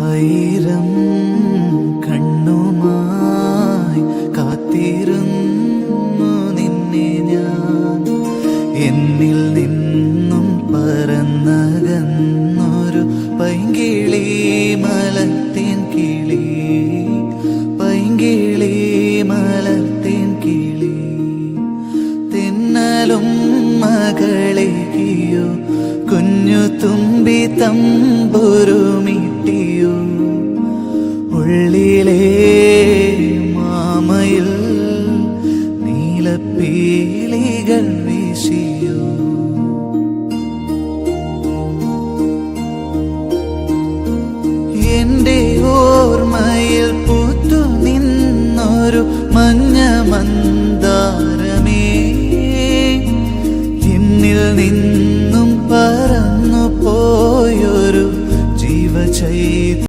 ആയിരം കണ്ണുമായി കാത്തിരുന്നു നിന്നെ ഞാൻ. എന്നിൽ നിന്നും പറന്നകന്നൊരു പൈങ്കിളി, മലർത്തേൻ കിളി, പൈങ്കിളി മലർത്തേൻ കിളി. തിന്നലും മകളെയോ കുഞ്ഞു തുമ്പി തമ്പുരുമിട്ടിയോ, ഉള്ളിലെ മാമയിൽ നീലപ്പീലികൾ വീശിയോ. എന്റെ ഓർമ്മയിൽ പൂത്തു നിന്നൊരു മഞ്ഞ മന്ദാരമേ, എന്നിൽ നിന്നും പറന്നു പോയൊരു ജീവചൈതന്യം.